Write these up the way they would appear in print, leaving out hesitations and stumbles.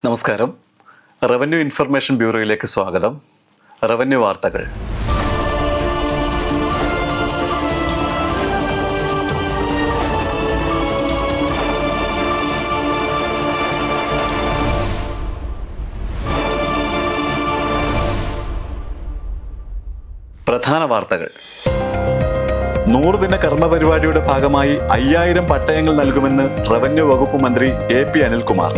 നമസ്കാരം. Revenue information ബ്യൂറോയിലേക്ക് സ്വാഗതം. Revenue വാർത്തകൾ. പ്രധാന വാർത്തകൾ. 100 ദിന കർമ്മ പരിപാടിയുടെ ഭാഗമായി 5000 പട്ടയങ്ങൾ നൽകുമെന്ന് റവന്യൂ വകുപ്പ് മന്ത്രി AP അനിൽകുമാർ.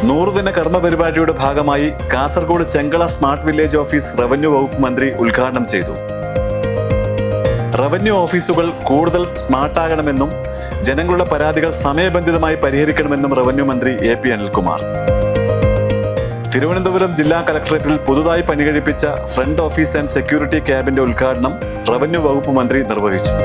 100 ദിന കർമ്മ പരിപാടിയുടെ ഭാഗമായി Kasaragod Chengala smart village office revenue വകുപ്പ് മന്ത്രി ഉദ്ഘാടനം ചെയ്തു. റവന്യൂ ഓഫീസുകൾ കൂടുതൽ സ്മാർട്ടാകണമെന്നും ജനങ്ങളുടെ പരാതികൾ സമയബന്ധിതമായി പരിഹരിക്കണമെന്നും റവന്യൂ മന്ത്രി AP അനിൽകുമാർ. തിരുവനന്തപുരം ജില്ലാ കളക്ടറേറ്റിൽ പുതുതായി പണികഴിപ്പിച്ച ഫ്രണ്ട് ഓഫീസ് ആൻഡ് സെക്യൂരിറ്റി ക്യാബിന്റെ ഉദ്ഘാടനം റവന്യൂ വകുപ്പ് മന്ത്രി നിർവഹിച്ചു.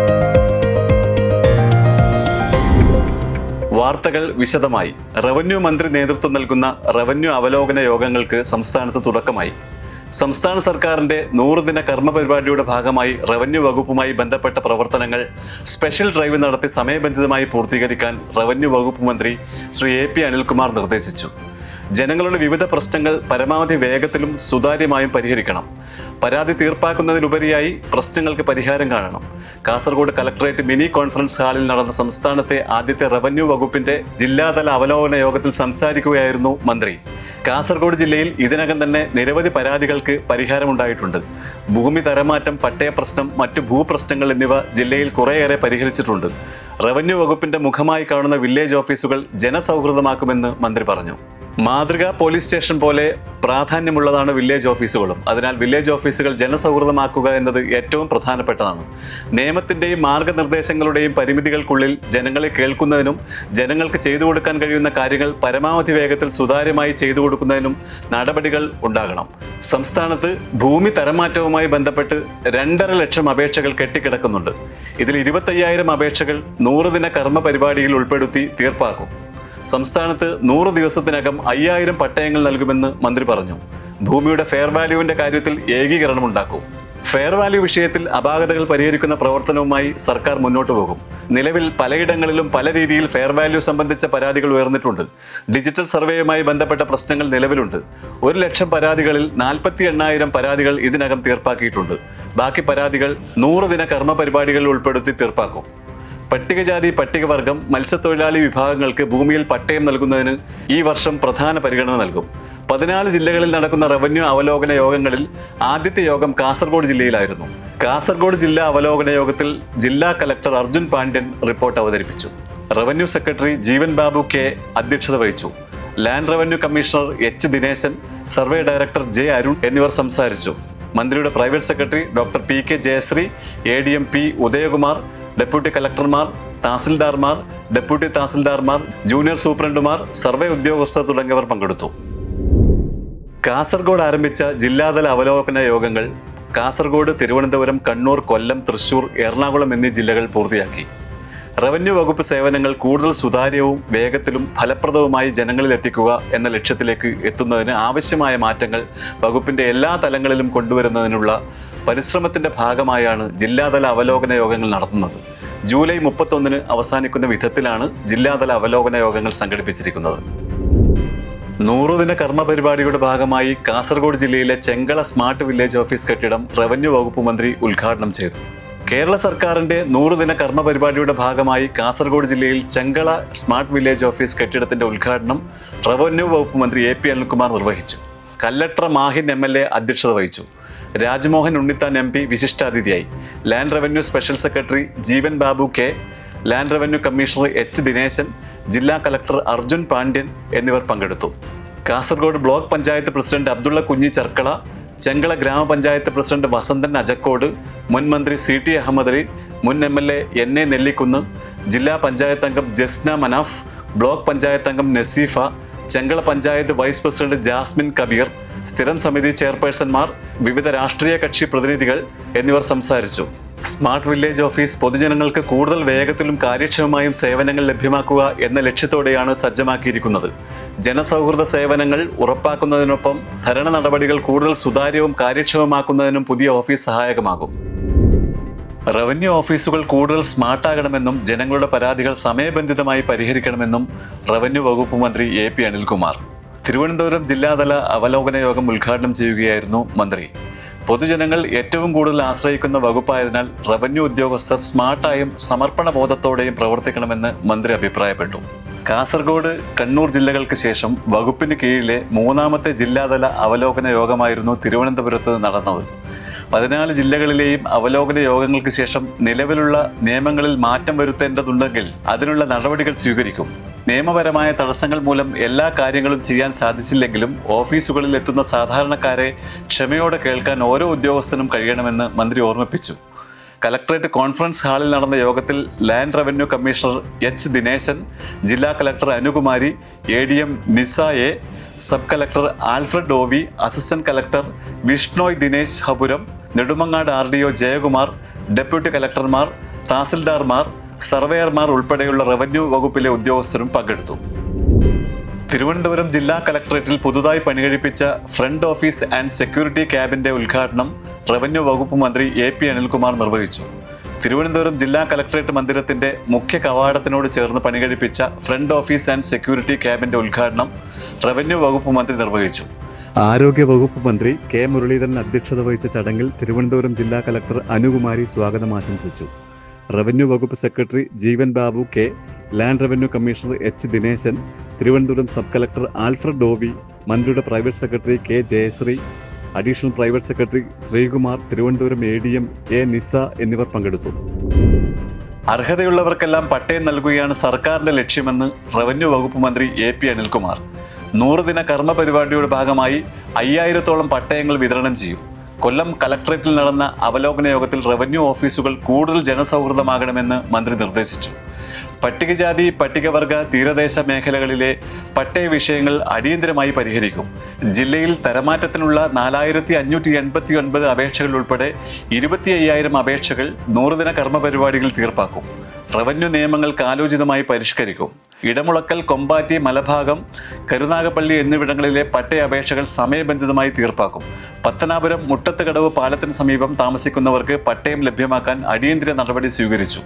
വാർത്തകൾ വിശദമായി. റവന്യൂ മന്ത്രി നേതൃത്വം നൽകുന്ന റവന്യൂ അവലോകന യോഗങ്ങൾക്ക് സംസ്ഥാനത്ത് തുടക്കമായി. സംസ്ഥാന സർക്കാരിന്റെ 100 ദിന കർമ്മ പരിപാടിയുടെ ഭാഗമായി റവന്യൂ വകുപ്പുമായി ബന്ധപ്പെട്ട പ്രവർത്തനങ്ങൾ സ്പെഷ്യൽ ഡ്രൈവ് നടത്തി സമയബന്ധിതമായി പൂർത്തീകരിക്കാൻ റവന്യൂ വകുപ്പ് മന്ത്രി ശ്രീ AP അനിൽകുമാർ നിർദ്ദേശിച്ചു. ജനങ്ങളുടെ വിവിധ പ്രശ്നങ്ങൾ പരമാവധി വേഗത്തിലും സുതാര്യമായും പരിഹരിക്കണം. പരാതി തീർപ്പാക്കുന്നതിലുപരിയായി പ്രശ്നങ്ങൾക്ക് പരിഹാരം കാണണം. കാസർഗോഡ് കളക്ടറേറ്റ് മിനി കോൺഫറൻസ് ഹാളിൽ നടന്ന സംസ്ഥാനത്തെ ആദ്യത്തെ റവന്യൂ വകുപ്പിന്റെ ജില്ലാതല അവലോകന യോഗത്തിൽ സംസാരിക്കുകയായിരുന്നു മന്ത്രി. കാസർഗോഡ് ജില്ലയിൽ ഇതിനകം തന്നെ നിരവധി പരാതികൾക്ക് പരിഹാരമുണ്ടായിട്ടുണ്ട്. ഭൂമി തരമാറ്റം, പട്ടയ പ്രശ്നം, മറ്റു ഭൂപ്രശ്നങ്ങൾ എന്നിവ ജില്ലയിൽ കുറേയേറെ പരിഹരിച്ചിട്ടുണ്ട്. റവന്യൂ വകുപ്പിന്റെ മുഖമായി കാണുന്ന വില്ലേജ് ഓഫീസുകൾ ജനസൗഹൃദമാക്കുമെന്ന് മന്ത്രി പറഞ്ഞു. മാതൃകാ പോലീസ് സ്റ്റേഷൻ പോലെ പ്രാധാന്യമുള്ളതാണ് വില്ലേജ് ഓഫീസുകളും. അതിനാൽ വില്ലേജ് ഓഫീസുകൾ ജനസൗഹൃദമാക്കുക എന്നത് ഏറ്റവും പ്രധാനപ്പെട്ടതാണ്. നിയമത്തിന്റെയും മാർഗനിർദ്ദേശങ്ങളുടെയും പരിമിതികൾക്കുള്ളിൽ ജനങ്ങളെ കേൾക്കുന്നതിനും ജനങ്ങൾക്ക് ചെയ്തു കൊടുക്കാൻ കഴിയുന്ന കാര്യങ്ങൾ പരമാവധി വേഗത്തിൽ സുതാര്യമായി ചെയ്തു കൊടുക്കുന്നതിനും നടപടികൾ ഉണ്ടാകണം. സംസ്ഥാനത്ത് ഭൂമി തരംമാറ്റവുമായി ബന്ധപ്പെട്ട് 2.5 ലക്ഷം അപേക്ഷകൾ കെട്ടിക്കിടക്കുന്നുണ്ട്. ഇതിൽ 25,000 അപേക്ഷകൾ 100 ദിന കർമ്മ പരിപാടിയിൽ ഉൾപ്പെടുത്തി തീർപ്പാക്കും. സംസ്ഥാനത്ത് 100 ദിവസത്തിനകം 5000 പട്ടയങ്ങൾ നൽകുമെന്ന് മന്ത്രി പറഞ്ഞു. ഭൂമിയുടെ ഫെയർ വാല്യൂവിന്റെ കാര്യത്തിൽ ഏകീകരണം ഉണ്ടാക്കും. ഫെയർ വാല്യൂ വിഷയത്തിൽ അപാകതകൾ പരിഹരിക്കുന്ന പ്രവർത്തനവുമായി സർക്കാർ മുന്നോട്ടു പോകും. നിലവിൽ പലയിടങ്ങളിലും പല രീതിയിൽ ഫെയർ വാല്യൂ സംബന്ധിച്ച പരാതികൾ ഉയർന്നിട്ടുണ്ട്. ഡിജിറ്റൽ സർവേയുമായി ബന്ധപ്പെട്ട പ്രശ്നങ്ങൾ നിലവിലുണ്ട്. 1 ലക്ഷം പരാതികളിൽ 48,000 പരാതികൾ ഇതിനകം തീർപ്പാക്കിയിട്ടുണ്ട്. ബാക്കി പരാതികൾ 100 ദിന കർമ്മ പരിപാടികളിൽ ഉൾപ്പെടുത്തി തീർപ്പാക്കും. പട്ടികജാതി, പട്ടികവർഗം, മത്സ്യത്തൊഴിലാളി വിഭാഗങ്ങൾക്ക് ഭൂമിയിൽ പട്ടയം നൽകുന്നതിന് ഈ വർഷം പ്രധാന പരിഗണന നൽകും. 14 ജില്ലകളിൽ നടക്കുന്ന റവന്യൂ അവലോകന യോഗങ്ങളിൽ ആദ്യത്തെ യോഗം കാസർഗോഡ് ജില്ലയിലായിരുന്നു. കാസർഗോഡ് ജില്ലാ അവലോകന യോഗത്തിൽ ജില്ലാ കളക്ടർ അർജുൻ പാണ്ഡ്യൻ റിപ്പോർട്ട് അവതരിപ്പിച്ചു. Revenue secretary Jeevan Babu K അധ്യക്ഷത വഹിച്ചു. Land revenue commissioner H Dineshan, survey director J Arun എന്നിവർ സംസാരിച്ചു. മന്ത്രിയുടെ private secretary doctor PK Jayashree, ADM P Udayakumar, deputy കളക്ടർമാർ, തഹസിൽദാർമാർ, ഡെപ്യൂട്ടി തഹസിൽദാർമാർ, ജൂനിയർ സൂപ്രണ്ടുമാർ, സർവേ ഉദ്യോഗസ്ഥർ തുടങ്ങിയവർ പങ്കെടുത്തു. കാസർഗോഡ് ആരംഭിച്ച ജില്ലാതല അവലോകന യോഗങ്ങൾ കാസർഗോഡ്, തിരുവനന്തപുരം, കണ്ണൂർ, കൊല്ലം, തൃശൂർ, എറണാകുളം എന്നീ ജില്ലകൾ പൂർത്തിയാക്കി. റവന്യൂ വകുപ്പ് സേവനങ്ങൾ കൂടുതൽ സുതാര്യവും വേഗത്തിലും ഫലപ്രദവുമായി ജനങ്ങളിൽ എത്തിക്കുക എന്ന ലക്ഷ്യത്തിലേക്ക് എത്തുന്നതിന് ആവശ്യമായ മാറ്റങ്ങൾ വകുപ്പിന്റെ എല്ലാ തലങ്ങളിലും കൊണ്ടുവരുന്നതിനുള്ള പരിശ്രമത്തിന്റെ ഭാഗമായാണ് ജില്ലാതല അവലോകന യോഗങ്ങൾ നടത്തുന്നത്. ജൂലൈ 31 അവസാനിക്കുന്ന വിധത്തിലാണ് ജില്ലാതല അവലോകന യോഗങ്ങൾ സംഘടിപ്പിച്ചിരിക്കുന്നത്. 100 ദിന കർമ്മ പരിപാടിയുടെ ഭാഗമായി കാസർഗോഡ് ജില്ലയിലെ ചെങ്കള സ്മാർട്ട് വില്ലേജ് ഓഫീസ് കെട്ടിടം റവന്യൂ വകുപ്പ് മന്ത്രി ഉദ്ഘാടനം ചെയ്തു. കേരള സർക്കാരിന്റെ 100 ദിന കർമ്മ പരിപാടിയുടെ ഭാഗമായി കാസർഗോഡ് ജില്ലയിൽ ചെങ്കള സ്മാർട്ട് വില്ലേജ് ഓഫീസ് കെട്ടിടത്തിന്റെ ഉദ്ഘാടനം റവന്യൂ വകുപ്പ് മന്ത്രി AP അനിൽകുമാർ നിർവഹിച്ചു. കല്ലട്ര മാഹിൻ MLA അധ്യക്ഷത വഹിച്ചു. രാജ്മോഹൻ ഉണ്ണിത്താൻ MP വിശിഷ്ടാതിഥിയായി. Land revenue special secretary Jeevan Babu K, land revenue commissioner H Dineshan, ജില്ലാ കളക്ടർ അർജുൻ പാണ്ഡ്യൻ എന്നിവർ പങ്കെടുത്തു. കാസർഗോഡ് ബ്ലോക്ക് പഞ്ചായത്ത് പ്രസിഡന്റ് അബ്ദുള്ള കുഞ്ഞി ചർക്കള, ചെങ്കള ഗ്രാമപഞ്ചായത്ത് പ്രസിഡന്റ് വസന്തൻ അജക്കോട്, മുൻ മന്ത്രി CT അഹമ്മദ് അലി, മുൻ MLA NA നെല്ലിക്കുന്ന്, ജില്ലാ പഞ്ചായത്ത് അംഗം ജസ്ന മനാഫ്, ബ്ലോക്ക് പഞ്ചായത്ത് അംഗം നസീഫ, ചെങ്കള പഞ്ചായത്ത് വൈസ് പ്രസിഡന്റ് ജാസ്മിൻ കബീർ, സ്ഥിരം സമിതി ചെയർപേഴ്സൺമാർ, വിവിധ രാഷ്ട്രീയ കക്ഷി പ്രതിനിധികൾ എന്നിവർ സംസാരിച്ചു. സ്മാർട്ട് വില്ലേജ് ഓഫീസ് പൊതുജനങ്ങൾക്ക് കൂടുതൽ വേഗത്തിലും കാര്യക്ഷമമായും സേവനങ്ങൾ ലഭ്യമാക്കുക എന്ന ലക്ഷ്യത്തോടെയാണ് സജ്ജമാക്കിയിരിക്കുന്നത്. ജനസൗഹൃദ സേവനങ്ങൾ ഉറപ്പാക്കുന്നതിനൊപ്പം ഭരണ നടപടികൾ കൂടുതൽ സുതാര്യവും കാര്യക്ഷമമാക്കുന്നതിനും പുതിയ ഓഫീസ് സഹായകമാകും. റവന്യൂ ഓഫീസുകൾ കൂടുതൽ സ്മാർട്ടാകണമെന്നും ജനങ്ങളുടെ പരാതികൾ സമയബന്ധിതമായി പരിഹരിക്കണമെന്നും റവന്യൂ വകുപ്പ് മന്ത്രി AP അനിൽകുമാർ തിരുവനന്തപുരം ജില്ലാതല അവലോകന യോഗം ഉദ്ഘാടനം ചെയ്യുകയായിരുന്നു മന്ത്രി. പൊതുജനങ്ങൾ ഏറ്റവും കൂടുതൽ ആശ്രയിക്കുന്ന വകുപ്പായതിനാൽ റവന്യൂ ഉദ്യോഗസ്ഥർ സ്മാർട്ടായും സമർപ്പണ ബോധത്തോടെയും പ്രവർത്തിക്കണമെന്ന് മന്ത്രി അഭിപ്രായപ്പെട്ടു. കാസർഗോഡ്, കണ്ണൂർ ജില്ലകൾക്ക് ശേഷം വകുപ്പിന് കീഴിലെ മൂന്നാമത്തെ ജില്ലാതല അവലോകന യോഗമായിരുന്നു തിരുവനന്തപുരത്ത് നടന്നത്. 14 ജില്ലകളിലെയും അവലോകന യോഗങ്ങൾക്ക് ശേഷം നിലവിലുള്ള നിയമങ്ങളിൽ മാറ്റം വരുത്തേണ്ടതുണ്ടെങ്കിൽ അതിനുള്ള നടപടികൾ സ്വീകരിക്കും. നിയമപരമായ തടസ്സങ്ങൾ മൂലം എല്ലാ കാര്യങ്ങളും ചെയ്യാൻ സാധിച്ചില്ലെങ്കിലും ഓഫീസുകളിൽ എത്തുന്ന സാധാരണക്കാരെ ക്ഷമയോടെ കേൾക്കാൻ ഓരോ ഉദ്യോഗസ്ഥനും കഴിയണമെന്ന് മന്ത്രി ഓർമ്മിപ്പിച്ചു. കലക്ടറേറ്റ് കോൺഫറൻസ് ഹാളിൽ നടന്ന യോഗത്തിൽ land revenue commissioner H. Dineshan, ജില്ലാ collector Anukumari, ADM Nisa A, sub collector Alfred OV, assistant collector Vishnoi Dinesh ഹപുരം, നെടുമങ്ങാട് RDO ജയകുമാർ, ഡെപ്യൂട്ടി കലക്ടർമാർ, തഹസിൽദാർമാർ, സർവേയർമാർ ഉൾപ്പെടെയുള്ള റവന്യൂ വകുപ്പിലെ ഉദ്യോഗസ്ഥരും പങ്കെടുത്തു. തിരുവനന്തപുരം ജില്ലാ കലക്ടറേറ്റിൽ പുതുതായി പണികഴിപ്പിച്ച ഫ്രണ്ട് ഓഫീസ് ആൻഡ് സെക്യൂരിറ്റി ക്യാബിന്റെ ഉദ്ഘാടനം റവന്യൂ വകുപ്പ് മന്ത്രി AP അനിൽകുമാർ നിർവഹിച്ചു. തിരുവനന്തപുരം ജില്ലാ കലക്ടറേറ്റ് മന്ദിരത്തിന്റെ മുഖ്യ കവാടത്തിനോട് ചേർന്ന് പണികഴിപ്പിച്ച ഫ്രണ്ട് ഓഫീസ് ആൻഡ് സെക്യൂരിറ്റി ക്യാബിന്റെ ഉദ്ഘാടനം റവന്യൂ വകുപ്പ് മന്ത്രി നിർവഹിച്ചു. ആരോഗ്യ വകുപ്പ് മന്ത്രി K. മുരളീധരൻ അധ്യക്ഷത വഹിച്ച ചടങ്ങിൽ തിരുവനന്തപുരം ജില്ലാ കലക്ടർ അനുകുമാരി സ്വാഗതം ആശംസിച്ചു. റവന്യൂ വകുപ്പ് secretary Jeevan Babu K, land revenue commissioner H. Dineshan, Thiruvananthapuram sub collector Alfred OV, മന്ത്രിയുടെ private secretary K. Jayasree, additional private secretary Sreekumar, Thiruvananthapuram ADM A. Nisa എന്നിവർ പങ്കെടുത്തു. അർഹതയുള്ളവർക്കെല്ലാം പട്ടയം നൽകുകയാണ് സർക്കാരിന്റെ ലക്ഷ്യമെന്ന് റവന്യൂ വകുപ്പ് മന്ത്രി AP അനിൽകുമാർ 100 ദിന കർമ്മ പരിപാടിയുടെ ഭാഗമായി 5000-ഓളം പട്ടയങ്ങൾ വിതരണം ചെയ്യും. കൊല്ലം കലക്ടറേറ്റിൽ നടന്ന അവലോകന യോഗത്തിൽ റവന്യൂ ഓഫീസുകൾ കൂടുതൽ ജനസൗഹൃദമാകണമെന്ന് മന്ത്രി നിർദ്ദേശിച്ചു. പട്ടികജാതി, പട്ടികവർഗ, തീരദേശ മേഖലകളിലെ പട്ടയ വിഷയങ്ങൾ അടിയന്തരമായി പരിഹരിക്കും. ജില്ലയിൽ തരമാറ്റത്തിനുള്ള 4589 അപേക്ഷകൾ ഉൾപ്പെടെ 25,000 അപേക്ഷകൾ 100 ദിന കർമ്മ പരിപാടികൾ തീർപ്പാക്കും. റവന്യൂ നിയമങ്ങൾ കാലോചിതമായി പരിഷ്കരിക്കും. ഇടമുളക്കൽ, കൊമ്പാറ്റി, മലഭാഗം, കരുനാഗപ്പള്ളി എന്നിവിടങ്ങളിലെ പട്ടയ അപേക്ഷകൾ സമയബന്ധിതമായി തീർപ്പാക്കും. പത്തനാപുരം മുട്ടത്തുകടവ് പാലത്തിന് സമീപം താമസിക്കുന്നവർക്ക് പട്ടയം ലഭ്യമാക്കാൻ അടിയന്തര നടപടി സ്വീകരിച്ചു.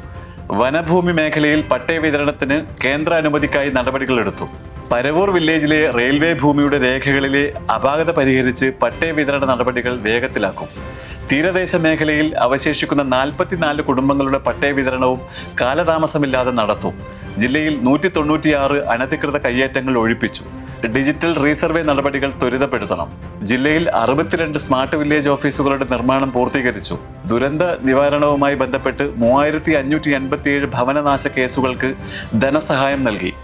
വനഭൂമി മേഖലയിൽ പട്ടയ വിതരണത്തിന് കേന്ദ്ര അനുമതിക്കായി നടപടികളെടുത്തു. പരവൂർ വില്ലേജിലെ റെയിൽവേ ഭൂമിയുടെ രേഖകളിലെ അപാകത പരിഹരിച്ച് പട്ടയ വിതരണ നടപടികൾ വേഗത്തിലാക്കും. തീരദേശ മേഖലയിൽ അവശേഷിക്കുന്ന 44 കുടുംബങ്ങളുടെ പട്ടയ വിതരണവും കാലതാമസമില്ലാതെ നടത്തും. ജില്ലയിൽ 196 അനധികൃത കയ്യേറ്റങ്ങൾ ഒഴിപ്പിച്ചു. ഡിജിറ്റൽ റീസർവേ നടപടികൾ ത്വരിതപ്പെടുത്തണം. ജില്ലയിൽ 62 സ്മാർട്ട് വില്ലേജ് ഓഫീസുകളുടെ നിർമ്മാണം പൂർത്തീകരിച്ചു. ദുരന്ത നിവാരണവുമായി ബന്ധപ്പെട്ട് 3587 ഭവനനാശ കേസുകൾക്ക് ധനസഹായം നൽകി.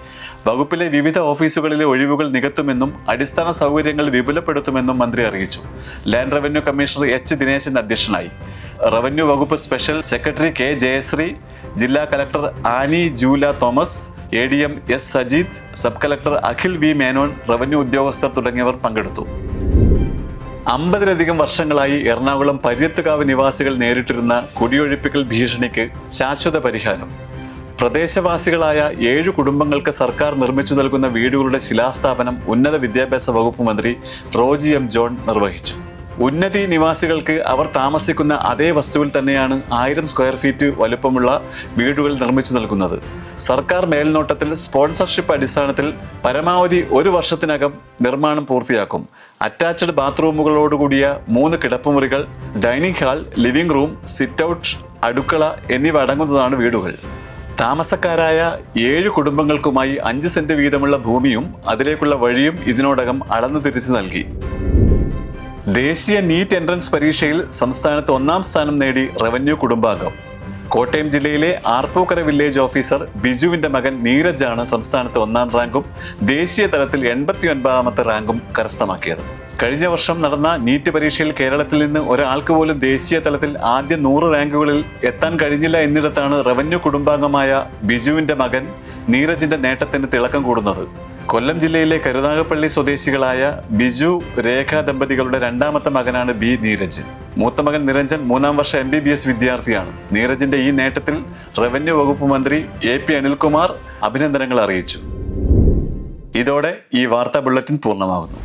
വകുപ്പിലെ വിവിധ ഓഫീസുകളിലെ ഒഴിവുകൾ നികത്തുമെന്നും അടിസ്ഥാന സൗകര്യങ്ങൾ വിപുലപ്പെടുത്തുമെന്നും മന്ത്രി അറിയിച്ചു. Land revenue commissioner H. Dineshan അധ്യക്ഷനായി. റവന്യൂ വകുപ്പ് സ്പെഷ്യൽ സെക്രട്ടറി K. ജയശ്രീ, ജില്ലാ collector Annie Jula Thomas, ADM S. Sajid, sub collector Akhil V. Menon, revenue ഉദ്യോഗസ്ഥർ തുടങ്ങിയവർ പങ്കെടുത്തു. 50-ലധികം വർഷങ്ങളായി എറണാകുളം പര്യത്തുകാവ് നിവാസികൾ നേരിട്ടിരുന്ന കുടിയൊഴിപ്പിക്കൽ ഭീഷണിക്ക് ശാശ്വത പരിഹാരം. പ്രദേശവാസികളായ 7 കുടുംബങ്ങൾക്ക് സർക്കാർ നിർമ്മിച്ചു നൽകുന്ന വീടുകളുടെ ശിലാസ്ഥാപനം ഉന്നത വിദ്യാഭ്യാസ വകുപ്പ് മന്ത്രി റോജി M. ജോൺ നിർവഹിച്ചു. ഉന്നതി നിവാസികൾക്ക് അവർ താമസിക്കുന്ന അതേ വസ്തുവിൽ തന്നെയാണ് 1000 സ്ക്വയർ ഫീറ്റ് വലുപ്പമുള്ള വീടുകൾ നിർമ്മിച്ചു നൽകുന്നത്. സർക്കാർ മേൽനോട്ടത്തിൽ സ്പോൺസർഷിപ്പ് അടിസ്ഥാനത്തിൽ പരമാവധി 1 വർഷത്തിനകം നിർമ്മാണം പൂർത്തിയാക്കും. അറ്റാച്ച്ഡ് ബാത്റൂമുകളോടുകൂടിയ 3 കിടപ്പുമുറികൾ, dining hall, living room, sit out, അടുക്കള എന്നിവ അടങ്ങുന്നതാണ് വീടുകൾ. താമസക്കാരായ 7 കുടുംബങ്ങൾക്കുമായി 5 സെന്റ് വീതമുള്ള ഭൂമിയും അതിലേക്കുള്ള വഴിയും ഇതിനോടകം അളന്നു തിരിച്ചു നൽകി. ദേശീയ നീറ്റ് എൻട്രൻസ് പരീക്ഷയിൽ സംസ്ഥാനത്ത് 1ാം സ്ഥാനം നേടി റവന്യൂ കുടുംബാംഗം. കോട്ടയം ജില്ലയിലെ ആർപ്പൂക്കര വില്ലേജ് ഓഫീസർ ബിജുവിന്റെ മകൻ നീരജാണ് സംസ്ഥാനത്ത് 1ാം റാങ്കും ദേശീയ തലത്തിൽ 89ാമത്തെ റാങ്കും കരസ്ഥമാക്കിയത്. കഴിഞ്ഞ വർഷം നടന്ന നീറ്റ് പരീക്ഷയിൽ കേരളത്തിൽ നിന്ന് ഒരാൾക്ക് പോലും ദേശീയ തലത്തിൽ ആദ്യ 100 റാങ്കുകളിൽ എത്താൻ കഴിഞ്ഞില്ല എന്നിടത്താണ് റവന്യൂ കുടുംബാംഗമായ ബിജുവിന്റെ മകൻ നീരജിന്റെ നേട്ടത്തിന് തിളക്കം കൂടുന്നത്. കൊല്ലം ജില്ലയിലെ കരുനാഗപ്പള്ളി സ്വദേശികളായ ബിജു, രേഖ ദമ്പതികളുടെ 2ാമത്തെ മകനാണ് B. നീരജ്. മൂത്ത മകൻ നിരഞ്ജൻ 3ാം വർഷ MBBS വിദ്യാർത്ഥിയാണ്. നീരജിന്റെ ഈ നേട്ടത്തിൽ റവന്യൂ വകുപ്പ് മന്ത്രി AP അനിൽകുമാർ അഭിനന്ദനങ്ങൾ അറിയിച്ചു. ഇതോടെ ഈ വാർത്താ ബുള്ളറ്റിൻ പൂർണ്ണമാകുന്നു.